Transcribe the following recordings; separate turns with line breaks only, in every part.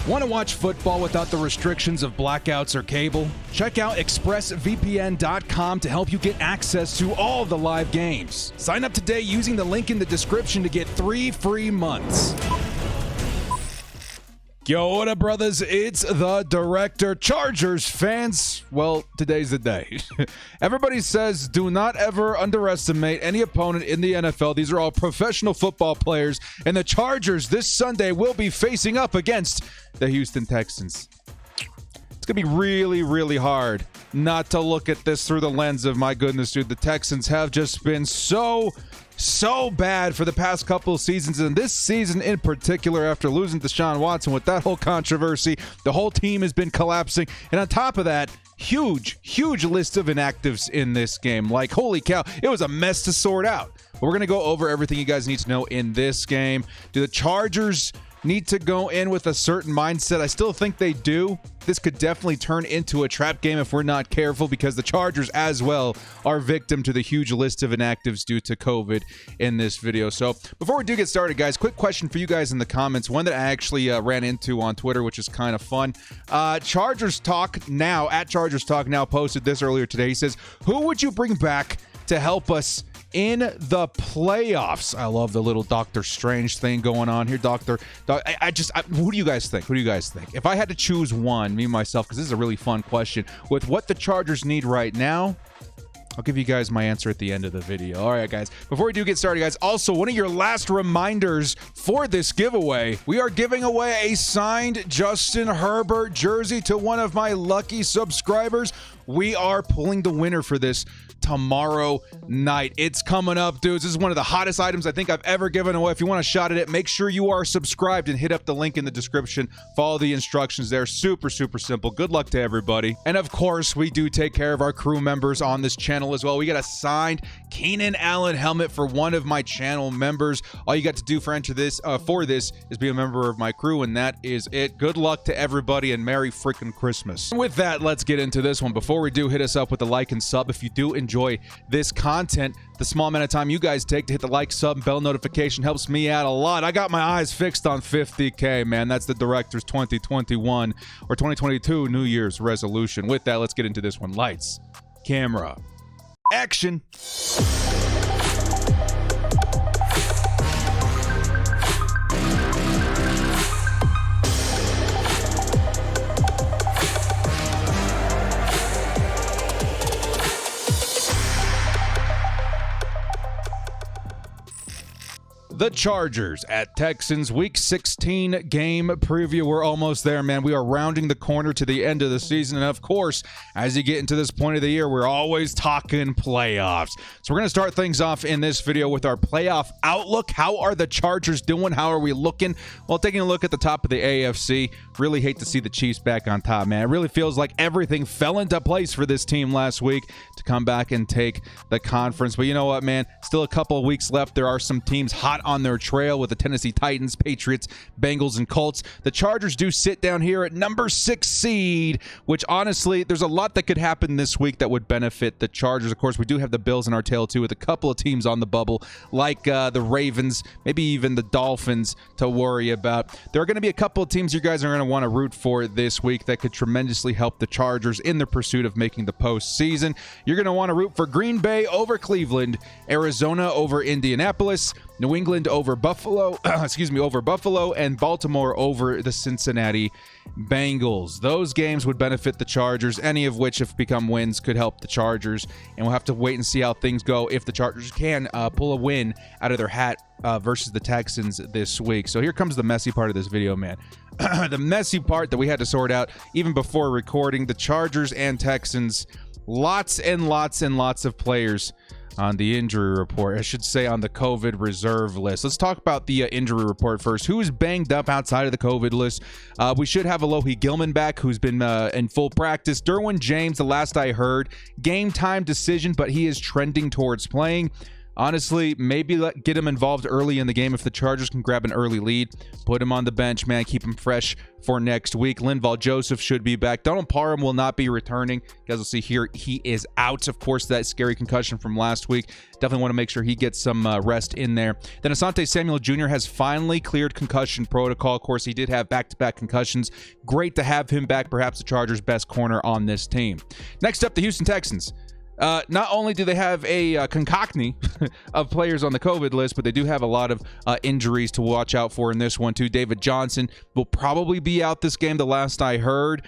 Want to watch football without the restrictions of blackouts or cable? Check out expressvpn.com to help you get access to all the live games. Sign up today using the link in the description to get 3 free months. Yo, what up, brothers? It's the director. Chargers fans, well, today's the day. Everybody says do not ever underestimate any opponent in the NFL. These are all professional football players, and the Chargers this Sunday will be facing up against the Houston Texans. It's going to be really, really hard not to look at this through the lens of, my goodness, dude, the Texans have just been so bad for the past couple of seasons, and this season in particular, after losing Deshaun Watson with that whole controversy, the whole team has been collapsing, and on top of that, huge list of inactives in this game. Like, holy cow, it was a mess to sort out. But we're going to go over everything you guys need to know in this game. Do the Chargers need to go in with a certain mindset? I still think they do. This could definitely turn into a trap game if we're not careful, because the Chargers as well are victim to the huge list of inactives due to COVID in this video. So before we do get started, guys, quick question for you guys in the comments, one that I actually ran into on Twitter, which is kind of fun. Chargers Talk Now, at Chargers Talk Now, posted this earlier today. He says, who would you bring back to help us in the playoffs? I love the little Doctor Strange thing going on here. Who do you guys think? Who do you guys think? If I had to choose one, me, myself, because this is a really fun question, with what the Chargers need right now, I'll give you guys my answer at the end of the video. All right, guys. Before we do get started, guys, also, one of your last reminders for this giveaway, we are giving away a signed Justin Herbert jersey to one of my lucky subscribers. We are pulling the winner for this tomorrow night. It's coming up, dudes. This is one of the hottest items I think I've ever given away. If you want a shot at it, make sure you are subscribed and hit up the link in the description. Follow the instructions there. Super simple. Good luck to everybody. And of course, we do take care of our crew members on this channel as well. We got a signed Keenan Allen helmet for one of my channel members. All you got to do for this is be a member of my crew, and that is it. Good luck to everybody, and Merry freaking Christmas. And with that, let's get into this one. Before we do, hit us up with a like and sub if you do enjoy this content. The small amount of time you guys take to hit the like, sub, and bell notification helps me out a lot. I got my eyes fixed on 50K, man. That's the director's 2021 or 2022 New Year's resolution. With that, let's get into this one. Lights, camera, action. The Chargers at Texans, Week 16 game preview. We're almost there, man. We are rounding the corner to the end of the season. And, of course, as you get into this point of the year, we're always talking playoffs. So we're going to start things off in this video with our playoff outlook. How are the Chargers doing? How are we looking? Well, taking a look at the top of the AFC, really hate to see the Chiefs back on top, man. It really feels like everything fell into place for this team last week to come back and take the conference. But you know what, man? Still a couple of weeks left. There are some teams hot on their trail with the Tennessee Titans, Patriots, Bengals, and Colts. The Chargers do sit down here at number 6 seed, which honestly, there's a lot that could happen this week that would benefit the Chargers. Of course, we do have the Bills in our tail too, with a couple of teams on the bubble, like the Ravens, maybe even the Dolphins to worry about. There are going to be a couple of teams you guys are going to want to root for this week that could tremendously help the Chargers in the pursuit of making the postseason. You're going to want to root for Green Bay over Cleveland, Arizona over Indianapolis, New England over Buffalo, over Buffalo, and Baltimore over the Cincinnati Bengals. Those games would benefit the Chargers, any of which, if become wins, could help the Chargers. And we'll have to wait and see how things go if the Chargers can pull a win out of their hat versus the Texans this week. So here comes the messy part of this video, man. The messy part that we had to sort out even before recording. The Chargers and Texans, lots and lots of players on the injury report. I should say on the COVID reserve list. Let's talk about the injury report first. Who is banged up outside of the COVID list? We should have Alohi Gilman back, who's been in full practice. Derwin James, the last I heard, game time decision, but he is trending towards playing. Honestly, maybe get him involved early in the game. If the Chargers can grab an early lead, put him on the bench, man. Keep him fresh for next week. Linval Joseph should be back. Donald Parham will not be returning. You guys will see here he is out. Of course, that scary concussion from last week. Definitely want to make sure he gets some rest in there. Then Asante Samuel Jr. has finally cleared concussion protocol. Of course, he did have back-to-back concussions. Great to have him back. Perhaps the Chargers' best corner on this team. Next up, the Houston Texans. Not only do they have a concoction of players on the COVID list, but they do have a lot of injuries to watch out for in this one, too. David Johnson will probably be out this game, the last I heard.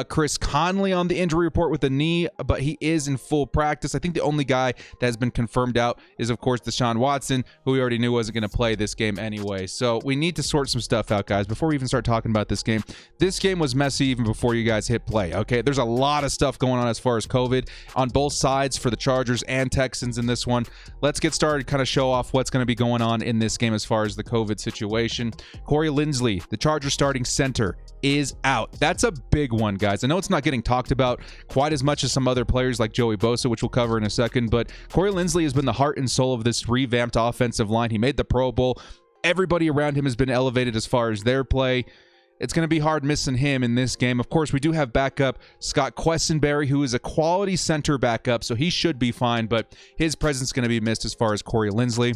Chris Conley on the injury report with a knee, but he is in full practice. I think the only guy that has been confirmed out is, of course, Deshaun Watson, who we already knew wasn't going to play this game anyway. So we need to sort some stuff out, guys, before we even start talking about this game. This game was messy even before you guys hit play, okay? There's a lot of stuff going on as far as COVID on both sides for the Chargers and Texans in this one. Let's get started, kind of show off what's going to be going on in this game as far as the COVID situation. Corey Linsley, the Chargers starting center, is out. That's a big one, guys. I know it's not getting talked about quite as much as some other players like Joey Bosa, which we'll cover in a second, but Corey Linsley has been the heart and soul of this revamped offensive line. He made the Pro Bowl. Everybody around him has been elevated as far as their play. It's going to be hard missing him in this game. Of course, we do have backup Scott Quessenberry, who is a quality center backup, so he should be fine, but his presence is going to be missed as far as Corey Linsley.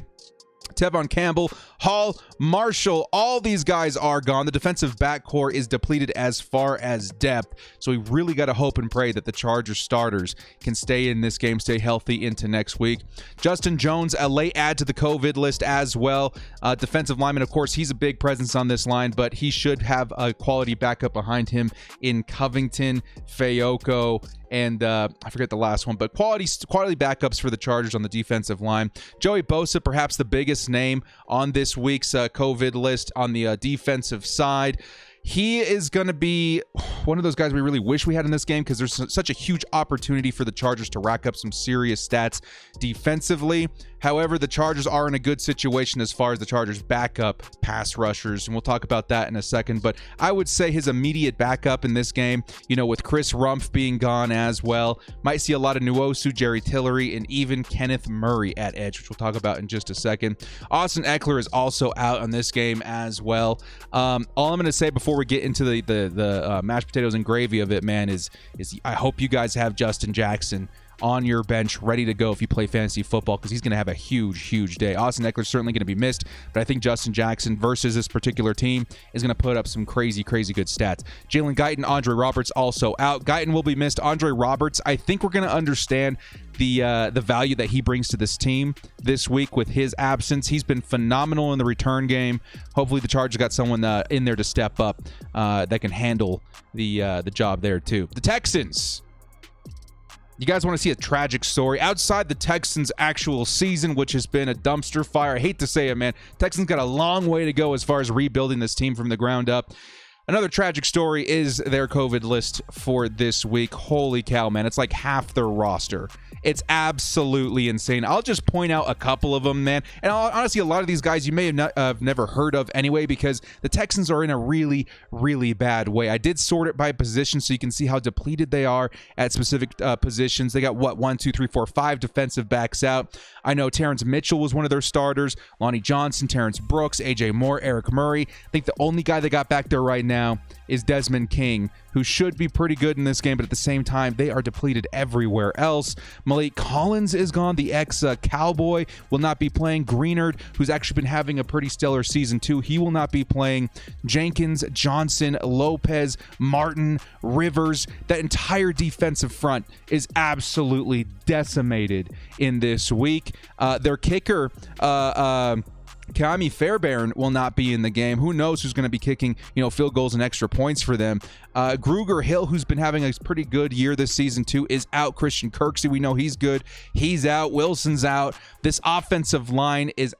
Tevon Campbell, Hall, Marshall, all these guys are gone. The defensive backcourt is depleted as far as depth, so we really got to hope and pray that the Chargers starters can stay in this game, stay healthy into next week. Justin Jones, a late add to the COVID list as well. Defensive lineman, of course, he's a big presence on this line, but he should have a quality backup behind him in Covington, Fayoko, and I forget the last one, but quality backups for the Chargers on the defensive line. Joey Bosa, perhaps the biggest name on this week's COVID list on the defensive side. He is going to be one of those guys we really wish we had in this game because there's such a huge opportunity for the Chargers to rack up some serious stats defensively. However, the Chargers are in a good situation as far as the Chargers' backup pass rushers, and we'll talk about that in a second. But I would say his immediate backup in this game, with Chris Rumpf being gone as well, might see a lot of Nwosu, Jerry Tillery, and even Kenneth Murray at edge, which we'll talk about in just a second. Austin Eckler is also out on this game as well. All I'm going to say before we get into the mashed potatoes and gravy of it, man, is I hope you guys have Justin Jackson on your bench ready to go if you play fantasy football, because he's going to have a huge day. Austin Eckler's certainly going to be missed, but I think Justin Jackson versus this particular team is going to put up some crazy good stats. Jalen Guyton, Andre Roberts also out. Guyton will be missed. Andre Roberts, I think we're going to understand the value that he brings to this team this week with his absence. He's been phenomenal in the return game. Hopefully the Chargers got someone in there to step up that can handle the job there too. The Texans. You guys want to see a tragic story outside the Texans' actual season, which has been a dumpster fire. I hate to say it, man. Texans got a long way to go as far as rebuilding this team from the ground up. Another tragic story is their COVID list for this week. Holy cow, man. It's like half their roster. It's absolutely insane. I'll just point out a couple of them, man. And honestly, a lot of these guys you may have never heard of anyway, because the Texans are in a really bad way. I did sort it by position so you can see how depleted they are at specific positions. They got, 5 defensive backs out. I know Terrence Mitchell was one of their starters. Lonnie Johnson, Terrence Brooks, A.J. Moore, Eric Murray. I think the only guy they got back there right now is Desmond King, who should be pretty good in this game, but at the same time, they are depleted everywhere else. Malik Collins is gone. The ex-Cowboy will not be playing. Greenard, who's actually been having a pretty stellar season too, he will not be playing. Jenkins, Johnson, Lopez, Martin, Rivers, that entire defensive front is absolutely decimated in this week. Their kicker, Kami Fairbairn, will not be in the game. Who knows who's going to be kicking, field goals and extra points for them. Gruger Hill, who's been having a pretty good year this season too, is out. Christian Kirksey, we know he's good. He's out. Wilson's out. This offensive line is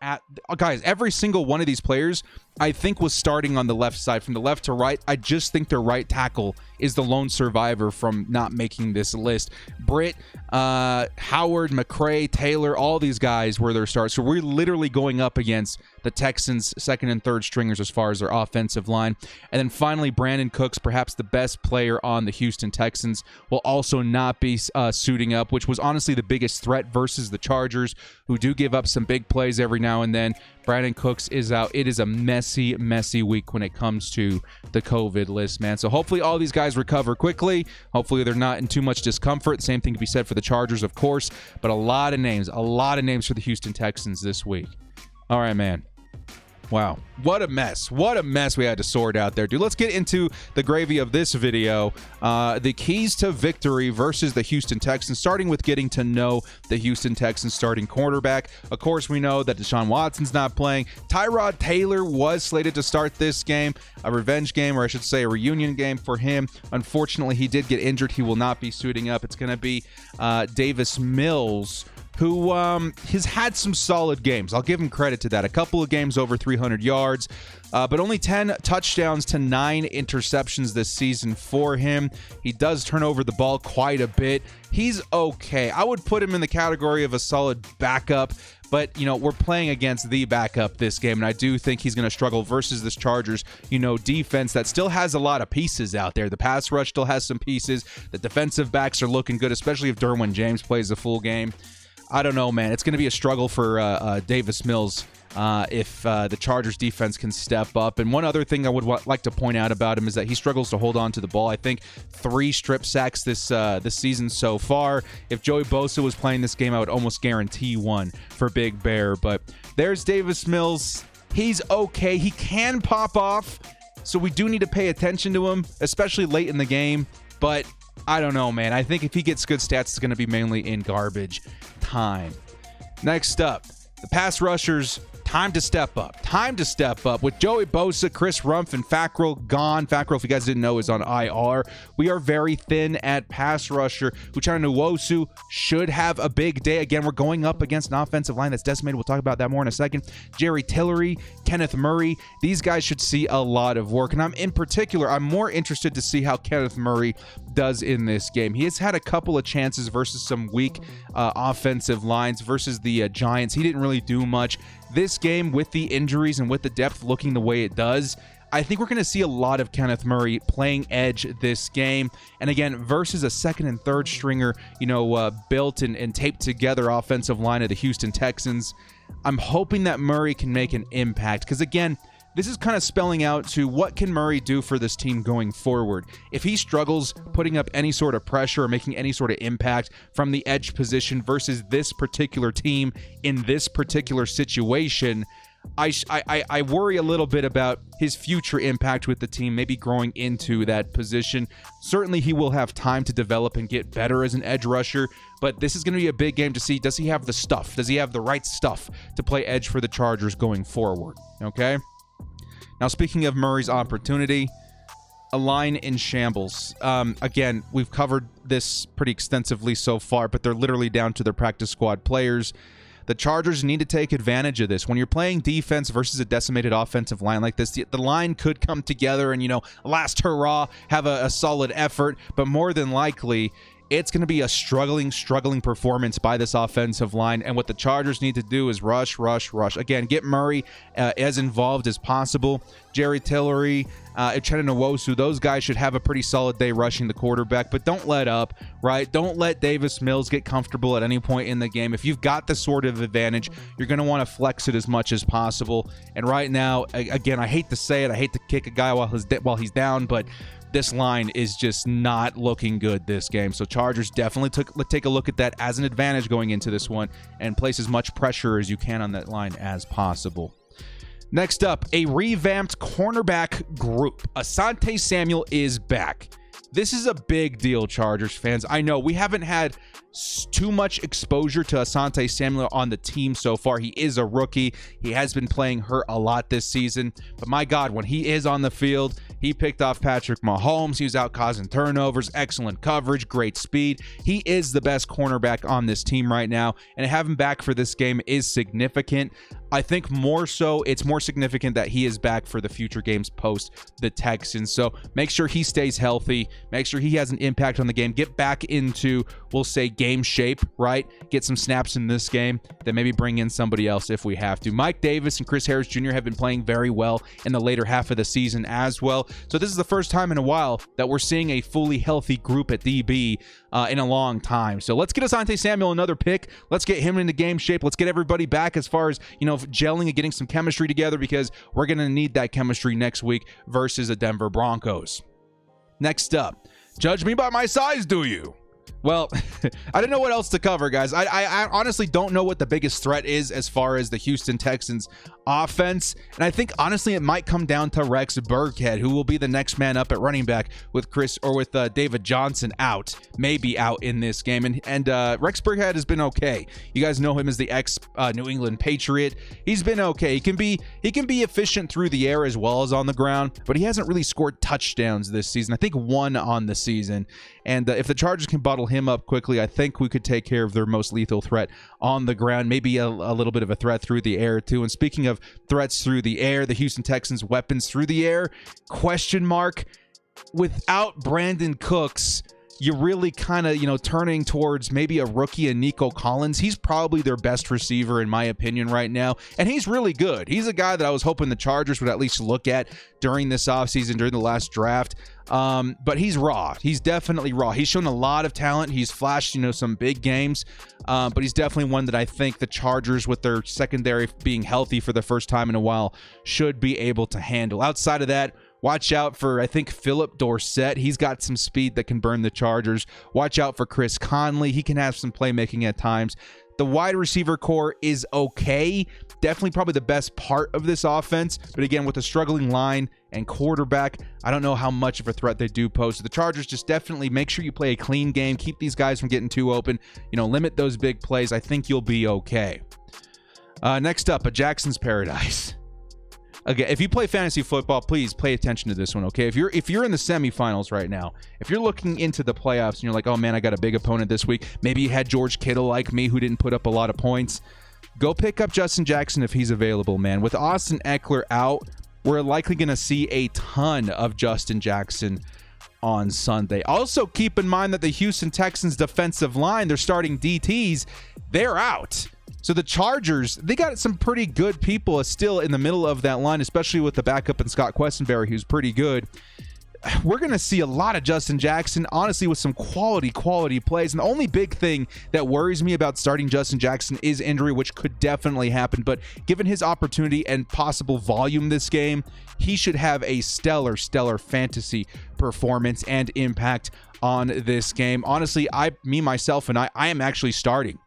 guys, every single one of these players, I think, was starting on the left side. From the left to right, I just think their right tackle is the lone survivor from not making this list. Britt, Howard, McCray, Taylor, all these guys were their starts. So we're literally going up against the Texans' second and third stringers as far as their offensive line. And then finally, Brandon Cooks, perhaps the best player on the Houston Texans, will also not be suiting up, which was honestly the biggest threat versus the Chargers, who do give up some big plays every now and then. Brandon Cooks is out. It is a messy, messy week when it comes to the COVID list, man. So hopefully all these guys recover quickly. Hopefully they're not in too much discomfort. Same thing can be said for the Chargers, of course, but a lot of names for the Houston Texans this week. All right, man. Wow. What a mess. What a mess we had to sort out there, dude. Let's get into the gravy of this video. The keys to victory versus the Houston Texans, starting with getting to know the Houston Texans starting quarterback. Of course, we know that Deshaun Watson's not playing. Tyrod Taylor was slated to start this game, a revenge game, or I should say a reunion game for him. Unfortunately, he did get injured. He will not be suiting up. It's going to be Davis Mills, who has had some solid games. I'll give him credit to that. A couple of games over 300 yards, but only 10 touchdowns to 9 interceptions this season for him. He does turn over the ball quite a bit. He's okay. I would put him in the category of a solid backup, but, you know, we're playing against the backup this game, and I do think he's going to struggle versus this Chargers, defense that still has a lot of pieces out there. The pass rush still has some pieces. The defensive backs are looking good, especially if Derwin James plays the full game. I don't know, man. It's going to be a struggle for Davis Mills if the Chargers defense can step up. And one other thing I would like to point out about him is that he struggles to hold on to the ball. I think 3 strip sacks this season so far. If Joey Bosa was playing this game, I would almost guarantee one for Big Bear. But there's Davis Mills. He's okay. He can pop off, so we do need to pay attention to him, especially late in the game. But I don't know, man. I think if he gets good stats, it's going to be mainly in garbage time. Next up, the pass rushers. Time to step up. Time to step up. With Joey Bosa, Chris Rumph, and Fackrell gone. Fackrell, if you guys didn't know, is on IR. We are very thin at pass rusher. Uchenna Nwosu should have a big day. Again, we're going up against an offensive line that's decimated. We'll talk about that more in a second. Jerry Tillery, Kenneth Murray. These guys should see a lot of work. And I'm more interested to see how Kenneth Murray does in this game. He has had a couple of chances versus some weak offensive lines versus the Giants. He didn't really do much. This game, with the injuries and with the depth looking the way it does, I think we're going to see a lot of Kenneth Murray playing edge this game. And again, versus a second and third stringer, built and taped together offensive line of the Houston Texans, I'm hoping that Murray can make an impact. Because again, this is kind of spelling out to what can Murray do for this team going forward. If he struggles putting up any sort of pressure or making any sort of impact from the edge position versus this particular team in this particular situation, I worry a little bit about his future impact with the team, maybe growing into that position. Certainly he will have time to develop and get better as an edge rusher, but this is going to be a big game to see. Does he have the stuff? Does he have the right stuff to play edge for the Chargers going forward? Okay? Now, speaking of Murray's opportunity, a line in shambles. Again, we've covered this pretty extensively so far, but they're literally down to their practice squad players. The Chargers need to take advantage of this. When you're playing defense versus a decimated offensive line like this, the line could come together and, last hurrah, have a solid effort, but more than likely, it's going to be a struggling performance by this offensive line, and what the Chargers need to do is rush. Again, get Murray as involved as possible. Jerry Tillery, Uchenna Nwosu, those guys should have a pretty solid day rushing the quarterback, but don't let up, right? Don't let Davis Mills get comfortable at any point in the game. If you've got the sort of advantage, you're going to want to flex it as much as possible. And right now, again, I hate to say it, I hate to kick a guy while he's down, but this line is just not looking good this game. So Chargers definitely take a look at that as an advantage going into this one and place as much pressure as you can on that line as possible. Next up, a revamped cornerback group. Asante Samuel is back. This is a big deal, Chargers fans. I know we haven't had too much exposure to Asante Samuel on the team so far. He is a rookie. He has been playing hurt a lot this season. But my God, when he is on the field, he picked off Patrick Mahomes. He was out causing turnovers, excellent coverage, great speed. He is the best cornerback on this team right now, and to have him back for this game is significant. I think more so, it's more significant that he is back for the future games post the Texans. So make sure he stays healthy. Make sure he has an impact on the game. Get back into, we'll say, game shape, right? Get some snaps in this game, then maybe bring in somebody else if we have to. Mike Davis and Chris Harris Jr. have been playing very well in the later half of the season as well. So this is the first time in a while that we're seeing a fully healthy group at DB in a long time. So let's get Asante Samuel another pick. Let's get him into game shape. Let's get everybody back as far as, gelling and getting some chemistry together, because we're going to need that chemistry next week versus the Denver Broncos. Next up, judge me by my size, do you? Well, I don't know what else to cover, guys. I honestly don't know what the biggest threat is as far as the Houston Texans offense. And I think, honestly, it might come down to Rex Burkhead, who will be the next man up at running back with David Johnson out, maybe out in this game. And Rex Burkhead has been okay. You guys know him as the ex-New England Patriot. He's been okay. He can be efficient through the air as well as on the ground, but he hasn't really scored touchdowns this season. I think one on the season. And if the Chargers can bottle him up quickly, I think we could take care of their most lethal threat on the ground. Maybe a little bit of a threat through the air, too. And speaking of threats through the air, the Houston Texans' weapons through the air, question mark. Without Brandon Cooks, you're really kind of, turning towards maybe a rookie and Nico Collins. He's probably their best receiver, in my opinion, right now. And he's really good. He's a guy that I was hoping the Chargers would at least look at during this offseason, during the last draft. But he's raw. He's definitely raw. He's shown a lot of talent. He's flashed, some big games. But he's definitely one that I think the Chargers, with their secondary being healthy for the first time in a while, should be able to handle. Outside of that, watch out for, I think, Philip Dorsett. He's got some speed that can burn the Chargers. Watch out for Chris Conley. He can have some playmaking at times. The wide receiver core is okay. Definitely probably the best part of this offense. But again, with a struggling line and quarterback, I don't know how much of a threat they do pose. So the Chargers, just definitely make sure you play a clean game. Keep these guys from getting too open. Limit those big plays. I think you'll be okay. Next up, a Jackson's Paradise. Okay, if you play fantasy football, please pay attention to this one, okay? If you're in the semifinals right now, if you're looking into the playoffs and you're like, oh man, I got a big opponent this week, maybe you had George Kittle like me who didn't put up a lot of points, go pick up Justin Jackson if he's available, man. With Austin Eckler out, we're likely going to see a ton of Justin Jackson on Sunday. Also, keep in mind that the Houston Texans defensive line, their starting DTs, they're out. So the Chargers, they got some pretty good people still in the middle of that line, especially with the backup in Scott Quessenberry, who's pretty good. We're going to see a lot of Justin Jackson, honestly, with some quality plays. And the only big thing that worries me about starting Justin Jackson is injury, which could definitely happen. But given his opportunity and possible volume this game, he should have a stellar fantasy performance and impact on this game. Honestly, I am actually starting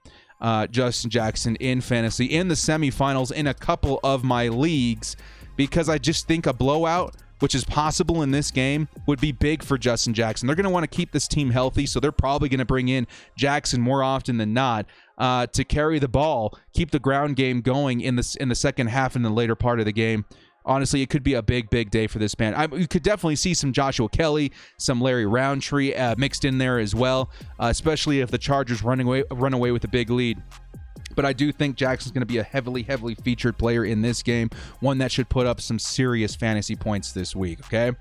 Justin Jackson in fantasy in the semifinals in a couple of my leagues, because I just think a blowout, which is possible in this game, would be big for Justin Jackson. They're going to want to keep this team healthy, so they're probably going to bring in Jackson more often than not to carry the ball, keep the ground game going in the second half and the later part of the game. Honestly, it could be a big day for this man. You could definitely see some Joshua Kelly, some Larry Roundtree mixed in there as well, especially if the Chargers run away with a big lead. But I do think Jackson's going to be a heavily featured player in this game, one that should put up some serious fantasy points this week, okay?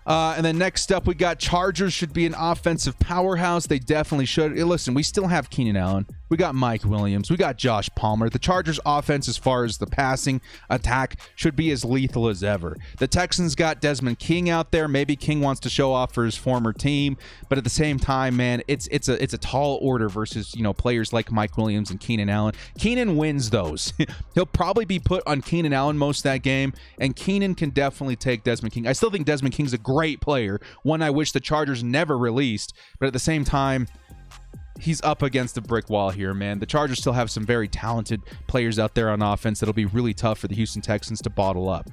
And then next up, we got Chargers should be an offensive powerhouse. They definitely should. Listen, we still have Keenan Allen. We got Mike Williams. We got Josh Palmer. The Chargers offense, as far as the passing attack, should be as lethal as ever. The Texans got Desmond King out there. Maybe King wants to show off for his former team, but at the same time, man, it's a tall order versus, players like Mike Williams and Keenan Allen. Keenan wins those. He'll probably be put on Keenan Allen most of that game, and Keenan can definitely take Desmond King. I still think Desmond King's a great player, one I wish the Chargers never released, but at the same time, he's up against a brick wall here, man. The Chargers still have some very talented players out there on offense that'll be really tough for the Houston Texans to bottle up.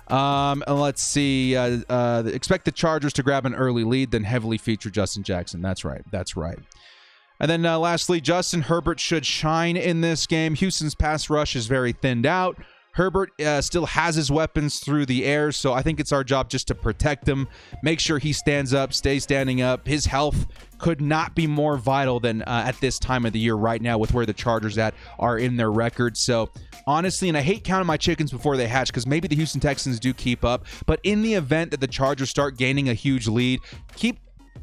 And let's see. Expect the Chargers to grab an early lead, then heavily feature Justin Jackson. That's right. And then lastly, Justin Herbert should shine in this game. Houston's pass rush is very thinned out. Herbert still has his weapons through the air, so I think it's our job just to protect him, make sure he stands up, stays standing up. His health could not be more vital than at this time of the year right now with where the Chargers are in their record. So honestly, and I hate counting my chickens before they hatch because maybe the Houston Texans do keep up, but in the event that the Chargers start gaining a huge lead, keep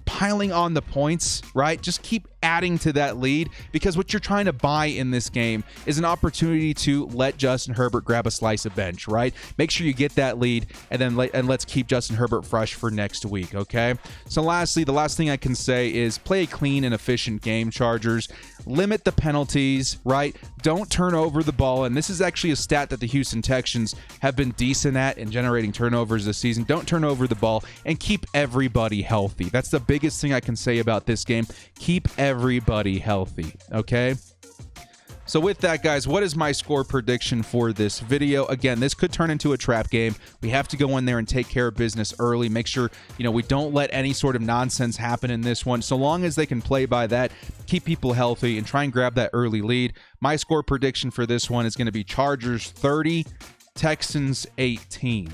piling on the points, right? Just keep adding to that lead, because what you're trying to buy in this game is an opportunity to let Justin Herbert grab a slice of bench, right? Make sure you get that lead, and then let's keep Justin Herbert fresh for next week, okay? So lastly, the last thing I can say is play a clean and efficient game, Chargers. Limit the penalties, right? Don't turn over the ball, and this is actually a stat that the Houston Texans have been decent at in generating turnovers this season. Don't turn over the ball, and keep everybody healthy. That's the biggest thing I can say about this game. Keep everybody healthy, okay? So with that, guys, what is my score prediction for this video? Again, this could turn into a trap game. We have to go in there and take care of business early. Make sure, we don't let any sort of nonsense happen in this one. So long as they can play by that, keep people healthy, and try and grab that early lead. My score prediction for this one is going to be Chargers 30, Texans 18.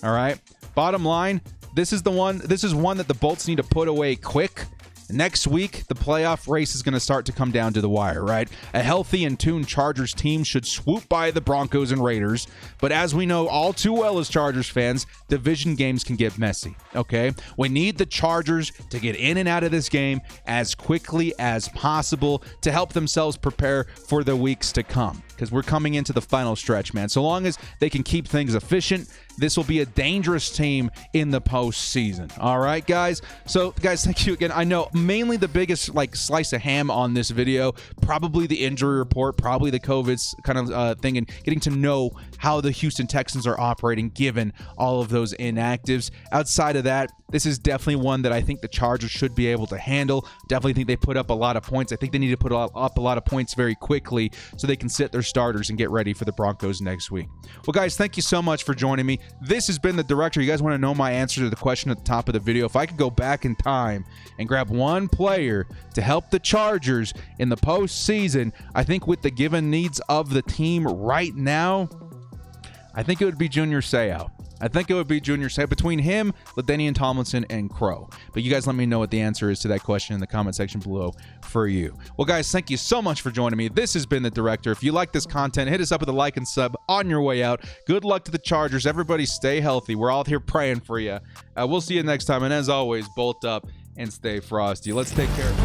All right? Bottom line, this is one that the Bolts need to put away quick. Next week, the playoff race is going to start to come down to the wire, right? A healthy and tuned Chargers team should swoop by the Broncos and Raiders. But as we know all too well as Chargers fans, division games can get messy, okay? We need the Chargers to get in and out of this game as quickly as possible to help themselves prepare for the weeks to come, because we're coming into the final stretch, man. So long as they can keep things efficient, this will be a dangerous team in the postseason. All right, guys? So, guys, thank you again. I know mainly the biggest slice of ham on this video, probably the injury report, probably the COVID kind of thing, and getting to know how the Houston Texans are operating given all of those inactives. Outside of that, this is definitely one that I think the Chargers should be able to handle. Definitely think they put up a lot of points. I think they need to put up a lot of points very quickly so they can sit their starters and get ready for the Broncos next week. Well, guys, thank you so much for joining me. This has been The Director. You guys want to know my answer to the question at the top of the video? If I could go back in time and grab one player to help the Chargers in the postseason, I think with the given needs of the team right now, I think it would be Junior Seau. Between him, LaDainian Tomlinson, and Crow. But you guys let me know what the answer is to that question in the comment section below for you. Well, guys, thank you so much for joining me. This has been The Director. If you like this content, hit us up with a like and sub on your way out. Good luck to the Chargers. Everybody stay healthy. We're all here praying for you. We'll see you next time. And as always, bolt up and stay frosty. Let's take care of